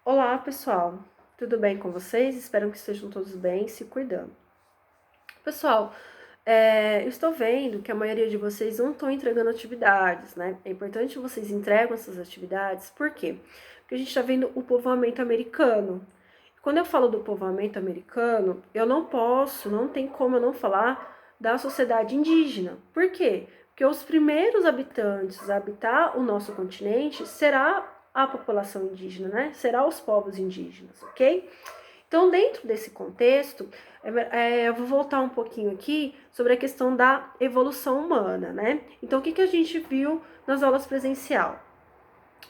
Olá, pessoal. Tudo bem com vocês? Espero que estejam todos bem, se cuidando. Pessoal, eu estou vendo que a maioria de vocês não estão entregando atividades, né? É importante que vocês entregam essas atividades, por quê? Porque a gente está vendo o povoamento americano. Quando eu falo do povoamento americano, eu não tem como eu não falar da sociedade indígena. Por quê? Porque os primeiros habitantes a habitar o nosso continente será a população indígena, né? Será os povos indígenas, ok? Então, dentro desse contexto, eu vou voltar um pouquinho aqui sobre a questão da evolução humana, né? Então, o que a gente viu nas aulas presencial?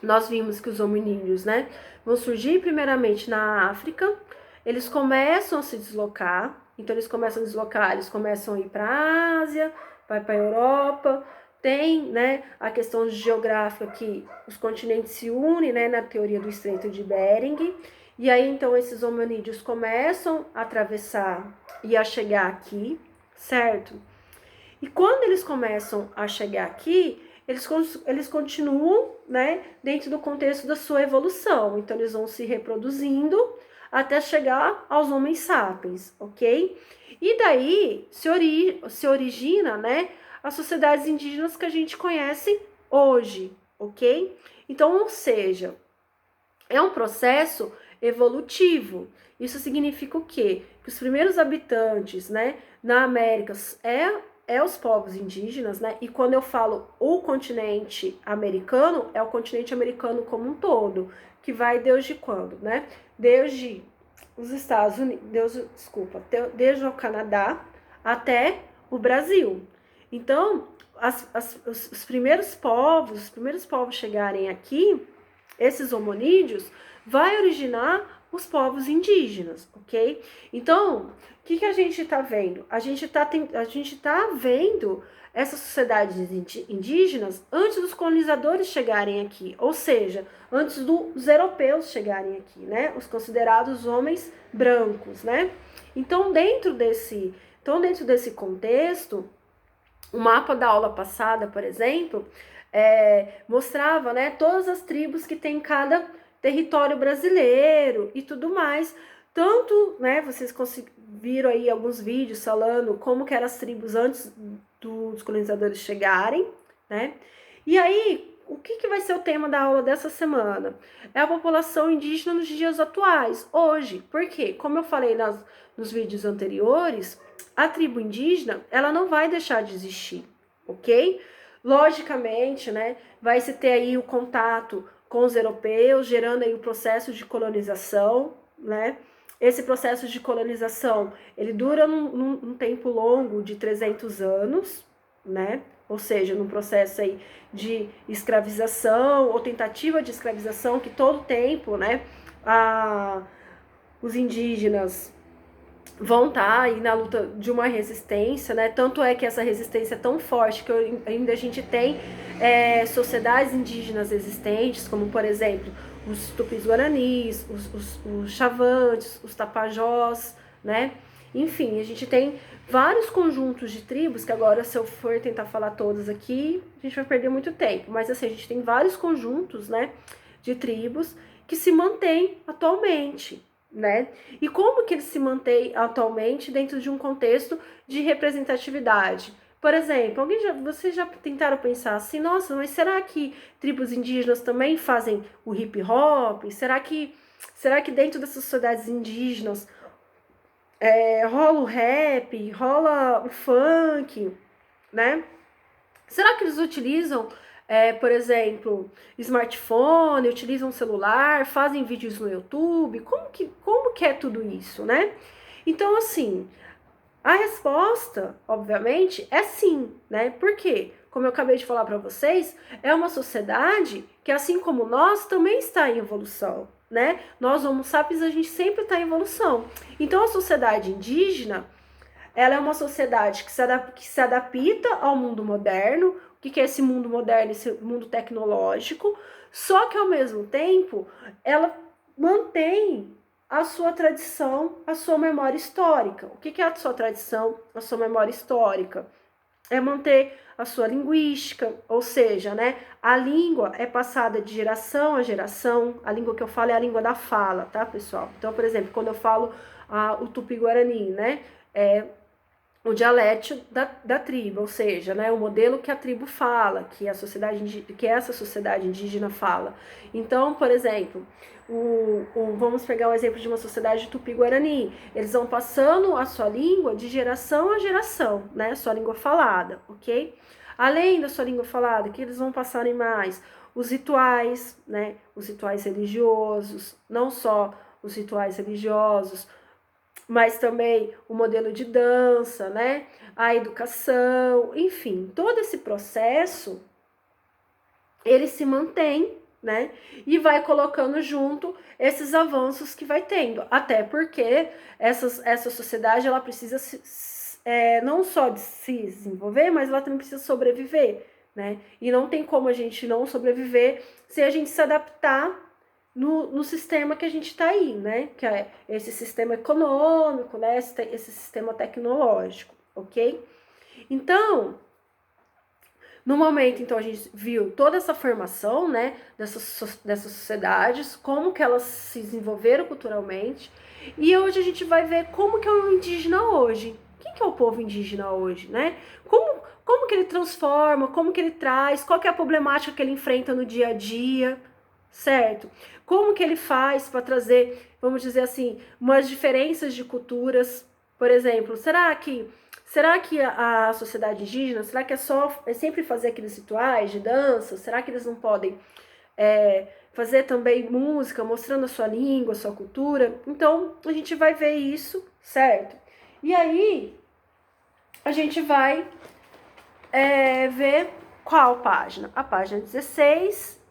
Nós vimos que os hominídeos, né, vão surgir primeiramente na África, eles começam a se deslocar, então eles começam a deslocar, eles começam a ir para a Ásia, vai para a Europa, tem, né, a questão geográfica que os continentes se unem, né, na teoria do Estreito de Bering, e aí então esses hominídeos começam a atravessar e a chegar aqui, certo? E quando eles começam a chegar aqui, eles continuam, né, dentro do contexto da sua evolução. Então, eles vão se reproduzindo até chegar aos homens sapiens, ok? E daí se origina, né, as sociedades indígenas que a gente conhece hoje, ok? Então, ou seja, é um processo evolutivo. Isso significa o quê? Que os primeiros habitantes, né, na América é os povos indígenas, né? E quando eu falo o continente americano, é o continente americano como um todo, que vai desde quando, né? Desde os Estados Unidos, desde o Canadá até o Brasil. Então, os primeiros povos chegarem aqui, esses hominídeos, vai originar os povos indígenas, ok? Então, o que a gente está vendo? A gente tá vendo essas sociedades indígenas antes dos colonizadores chegarem aqui, ou seja, antes dos europeus chegarem aqui, né? Os considerados homens brancos, né? Então, dentro desse contexto, o mapa da aula passada, por exemplo, mostrava, né, todas as tribos que tem em cada território brasileiro e tudo mais. Tanto, né, vocês viram aí alguns vídeos falando como que eram as tribos antes dos colonizadores chegarem, né? E aí, o que vai ser o tema da aula dessa semana? É a população indígena nos dias atuais, hoje. Por quê? Como eu falei nos vídeos anteriores, a tribo indígena, ela não vai deixar de existir, ok? Logicamente, né, vai se ter aí o contato com os europeus, gerando aí o processo de colonização, né? Esse processo de colonização, ele dura num tempo longo de 300 anos, né? Ou seja, num processo aí de escravização ou tentativa de escravização, que todo tempo, né, os indígenas vão estar aí na luta de uma resistência, né? Tanto é que essa resistência é tão forte que ainda a gente tem sociedades indígenas existentes, como por exemplo os tupis-guaranis, os chavantes, os tapajós, né? Enfim, a gente tem vários conjuntos de tribos, que agora se eu for tentar falar todas aqui, a gente vai perder muito tempo, mas assim, a gente tem vários conjuntos, né, de tribos que se mantêm atualmente, né? E como que ele se mantém atualmente dentro de um contexto de representatividade? Por exemplo, vocês já tentaram pensar assim, nossa, mas será que tribos indígenas também fazem o hip hop? Será que dentro das sociedades indígenas rola o rap, rola o funk, né? Será que eles utilizam, por exemplo, smartphone, utilizam celular, fazem vídeos no YouTube? Como que é tudo isso, né? Então, assim, a resposta, obviamente, é sim, né? Por quê? Como eu acabei de falar para vocês, é uma sociedade que, assim como nós, também está em evolução, né? Nós, Homo sapiens, a gente sempre está em evolução. Então, a sociedade indígena, ela é uma sociedade que se adapta ao mundo moderno. O que é esse mundo moderno, esse mundo tecnológico? Só que, ao mesmo tempo, ela mantém a sua tradição, a sua memória histórica. O que é a sua tradição, a sua memória histórica? é manter a sua linguística, ou seja, né, a língua é passada de geração a geração. A língua que eu falo é a língua da fala, tá, pessoal? Então, por exemplo, quando eu falo o Tupi-Guarani, né, é o dialeto da tribo, ou seja, né, o modelo que a tribo fala, que que essa sociedade indígena fala. Então, por exemplo, vamos pegar um exemplo de uma sociedade tupi-guarani. Eles vão passando a sua língua de geração a geração, né, a sua língua falada, ok? Além da sua língua falada, que eles vão passarem mais os rituais, né, os rituais religiosos, não só os rituais religiosos, mas também o modelo de dança, né? A educação, enfim, todo esse processo ele se mantém, né? E vai colocando junto esses avanços que vai tendo, até porque essa sociedade ela precisa não só de se desenvolver, mas ela também precisa sobreviver, né? E não tem como a gente não sobreviver se a gente se adaptar no sistema que a gente está aí, né? Que é esse sistema econômico, né? Esse sistema tecnológico, ok? Então, no momento, então, a gente viu toda essa formação, né? Dessas sociedades, como que elas se desenvolveram culturalmente. E hoje a gente vai ver como que é o indígena hoje. Quem que é o povo indígena hoje, né? Como que ele transforma, como que ele traz, qual que é a problemática que ele enfrenta no dia a dia, certo? Como que ele faz para trazer, vamos dizer assim, umas diferenças de culturas? Por exemplo, será que a sociedade indígena, será que é sempre fazer aqueles rituais de dança? Será que eles não podem fazer também música, mostrando a sua língua, a sua cultura? Então, a gente vai ver isso, certo? E aí, a gente vai ver qual página? A página 16,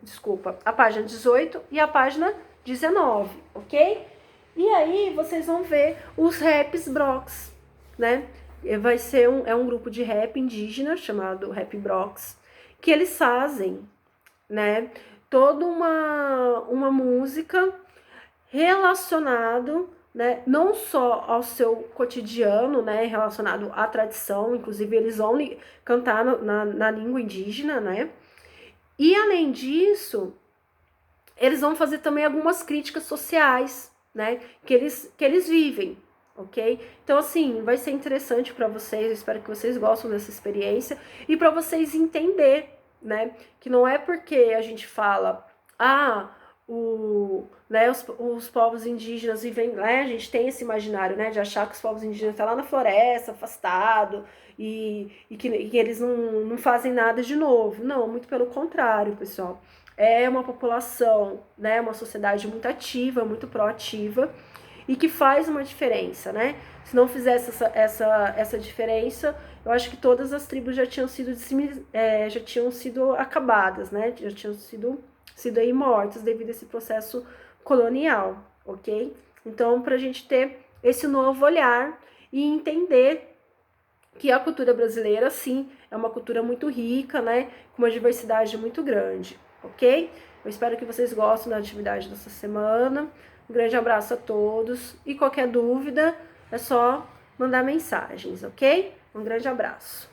desculpa, a página 18 e a página 19, ok? E aí vocês vão ver os raps Brox, né? Vai ser um grupo de rap indígena chamado Rap Brox, que eles fazem, né? Toda uma música relacionado, né? Não só ao seu cotidiano, né? Relacionado à tradição, inclusive eles vão cantar na língua indígena, né? E além disso, eles vão fazer também algumas críticas sociais, né, que eles vivem, ok? Então, assim, vai ser interessante para vocês, eu espero que vocês gostem dessa experiência e para vocês entender, né, que não é porque a gente fala, os povos indígenas vivem, né, a gente tem esse imaginário, né, de achar que os povos indígenas estão lá na floresta, afastado, e que eles não fazem nada de novo. Não, muito pelo contrário, pessoal. É uma população, né, uma sociedade muito ativa, muito proativa e que faz uma diferença, né? Se não fizesse essa diferença, eu acho que todas as tribos já tinham sido acabadas, né? Já tinham sido aí mortas devido a esse processo colonial, ok? Então, para a gente ter esse novo olhar e entender que a cultura brasileira, sim, é uma cultura muito rica, né? Com uma diversidade muito grande, ok? Eu espero que vocês gostem da atividade dessa semana. Um grande abraço a todos e qualquer dúvida é só mandar mensagens, ok? Um grande abraço.